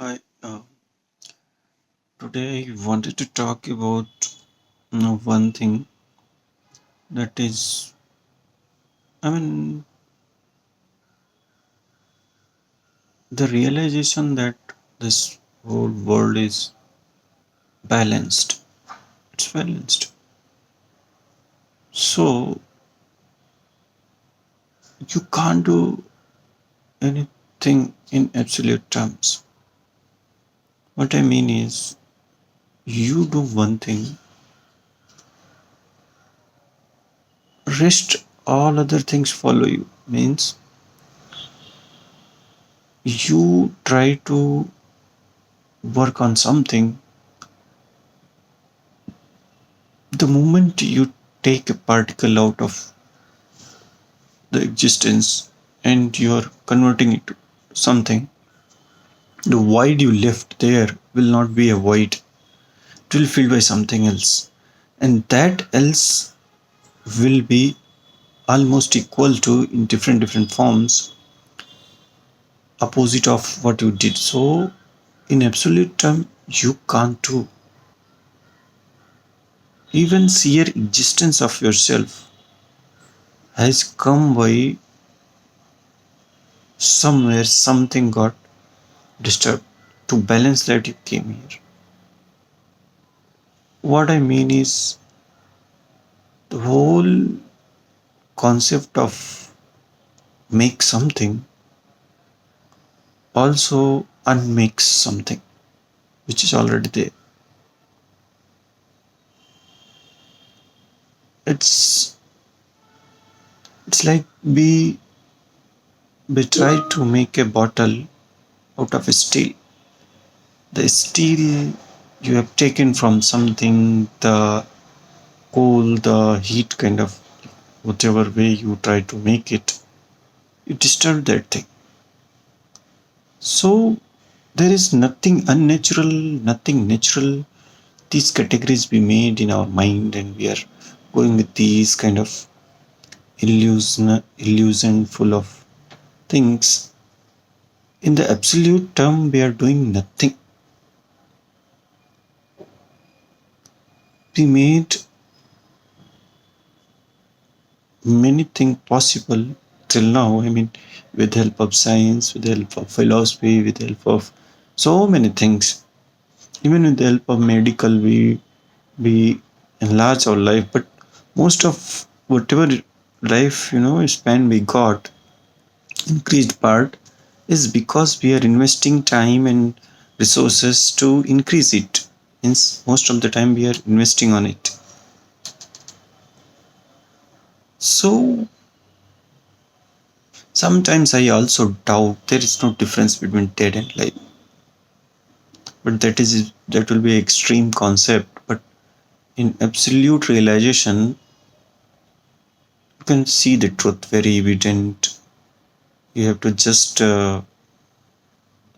Hi, today I wanted to talk about one thing that is, I mean, the realization that this whole world is balanced. It's balanced. So you can't do anything in absolute terms. What I mean is, you do one thing, rest all other things follow you. Means you try to work on something. The moment you take a particle out of the existence and you're converting it to something, the void you left there will not be a void. It will fill by something else. And that else will be almost equal to, in different forms, opposite of what you did. So in absolute term, you can't do. Even sheer existence of yourself has come by somewhere something got disturbed. To balance that, you came here. What I mean is, the whole concept of make something also unmakes something which is already there. It's it's like we try to make a bottle out of steel. The steel you have taken from something, the coal, the heat kind of whatever way you try to make it, you disturb that thing. So there is nothing unnatural, nothing natural. These categories we made in our mind, and we are going with these kind of illusion full of things. In the absolute term, we are doing nothing. We made many things possible till now. I mean, with the help of science, with the help of philosophy, with the help of so many things. Even with the help of medical, we enlarge our life. But most of whatever life span we got, increased part, is because we are investing time and resources to increase it. Means most of the time we are investing on it. So sometimes I also doubt there is no difference between dead and alive. But that will be an extreme concept. But in absolute realization, you can see the truth very evident. You have to just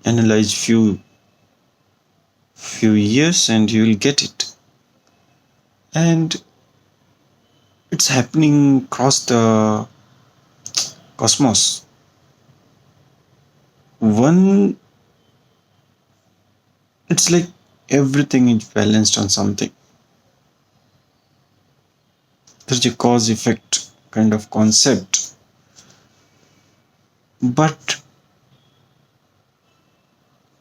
analyze few years and you will get it. And it's happening across the cosmos. One, it's like everything is balanced on something. There's a cause effect kind of concept. But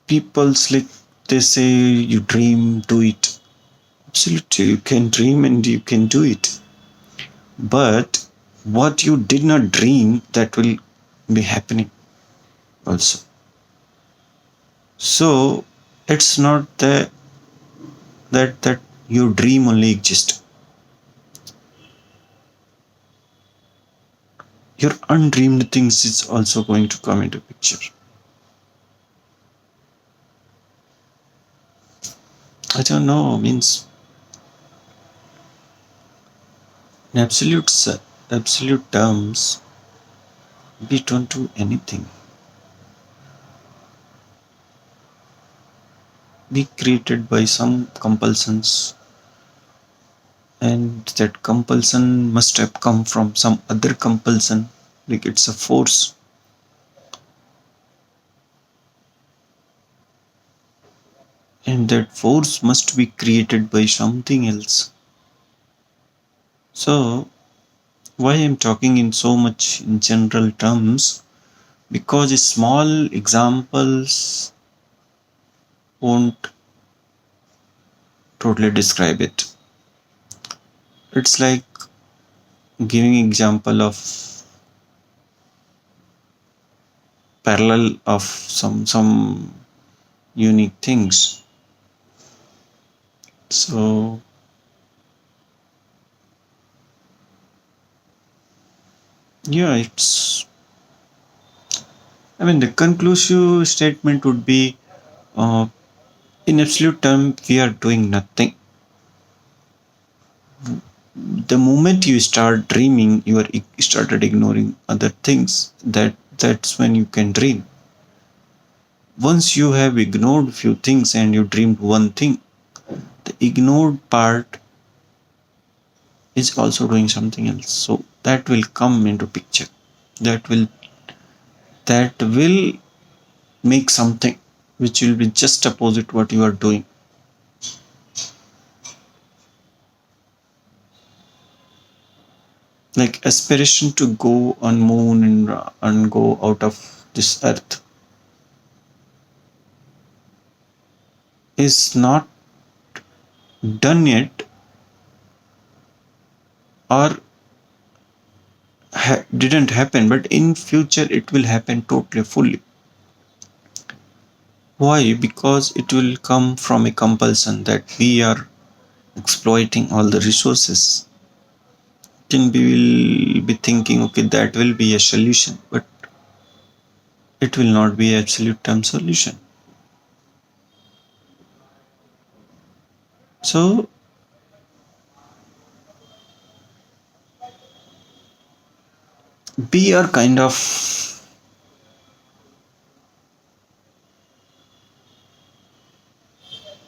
people's like, they say you dream, do it. Absolutely, you can dream and you can do it. But what you did not dream, that will be happening also. So it's not that your dream only exists. Your undreamed things is also going to come into picture. I don't know, means in absolute terms, we don't do anything. We created by some compulsions, and that compulsion must have come from some other compulsion, like it's a force. and that force must be created by something else. So, why I'm talking in so much in general terms? Because small examples won't totally describe it. It's like giving example of parallel of some unique things. So yeah, it's, I mean, the conclusive statement would be, uh, in absolute term, we are doing nothing. The moment you start dreaming, you are started ignoring other things. That's when you can dream. Once you have ignored few things and you dreamed one thing, the ignored part is also doing something else. So that will come into picture. That will that will make something which will be just opposite what you are doing. Like aspiration to go on moon and go out of this earth is not done yet, or didn't happen, but in future it will happen totally fully. Why? Because it will come from a compulsion that we are exploiting all the resources. Then we will be thinking, okay, that will be a solution, but it will not be an absolute term solution. So we are kind of,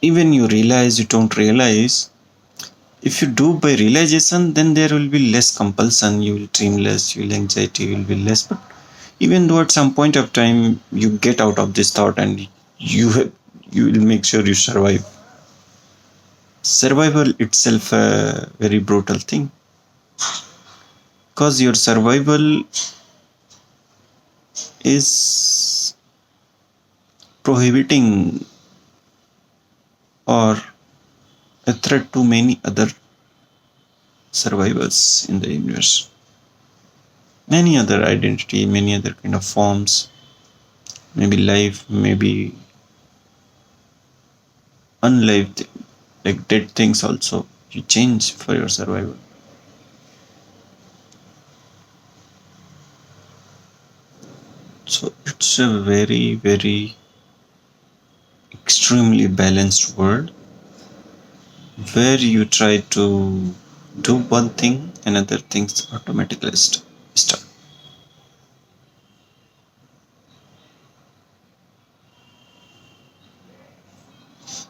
even you realize you don't realize, if you do by realization, then there will be less compulsion, you will dream less, your anxiety will be less. But even though at some point of time you get out of this thought and you you will make sure you survive. Survival itself a very brutal thing, because your survival is prohibiting or a threat to many other survivors in the universe, many other identity, many other kind of forms, maybe life, maybe unlived, like dead things also you change for your survival. So it's a very, very extremely balanced world where you try to do one thing and other things automatically start.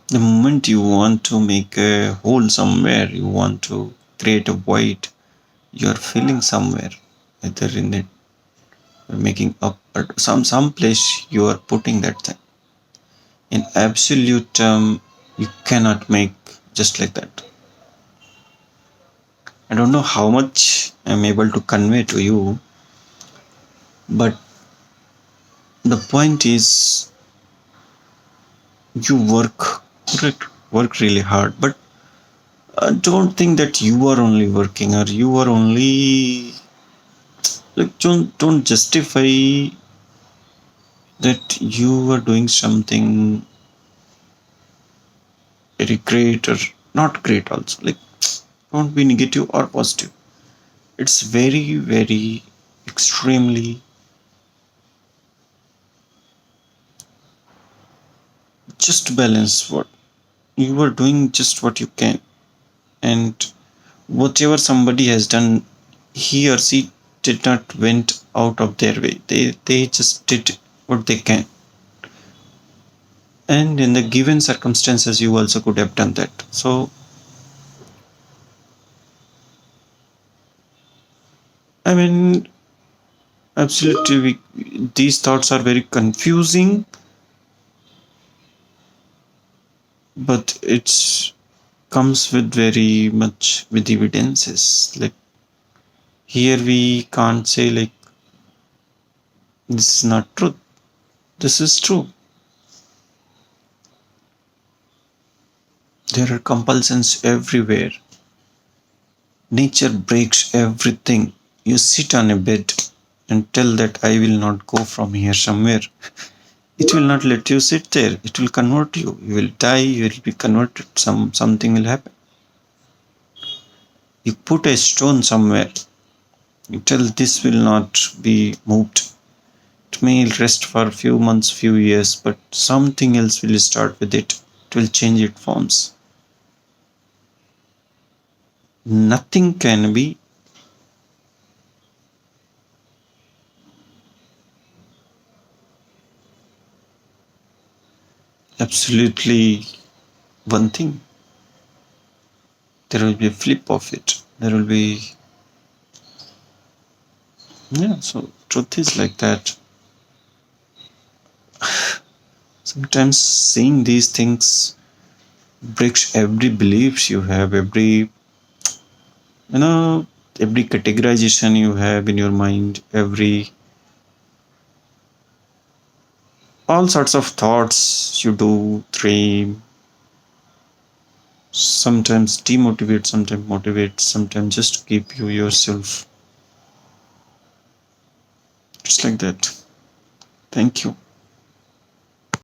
The moment you want to make a hole somewhere, you want to create a void, you are filling somewhere, either in it or making up or some place you are putting that thing. In absolute term, you cannot make just like that. I don't know how much I'm able to convey to you, but the point is, you work really hard, but don't think that you are only working or you are only, like, don't justify that you are doing something very great or not great also. Like, don't be negative or positive. It's very, very extremely, just balance what you are doing, just what you can, and whatever somebody has done, he or she did not went out of their way, they just did what they can, and in the given circumstances you also could have done that. So I mean, absolutely, these thoughts are very confusing, but it's comes with very much with evidences. Like here we can't say like this is not truth. This is true. There are compulsions everywhere. Nature breaks everything. You sit on a bed and tell that I will not go from here somewhere. It will not let you sit there. It will convert you. You will die. You will be converted. Something will happen. You put a stone somewhere. You tell this will not be moved. It may rest for a few months, few years, but something else will start with it. It will change its forms. Nothing can be absolutely one thing. There will be a flip of it. There will be, yeah, so truth is like that. Sometimes seeing these things breaks every beliefs you have, you know, every categorization you have in your mind, every all sorts of thoughts you do, dream, sometimes demotivate, sometimes motivate, sometimes just keep you yourself. It's like that. Thank you.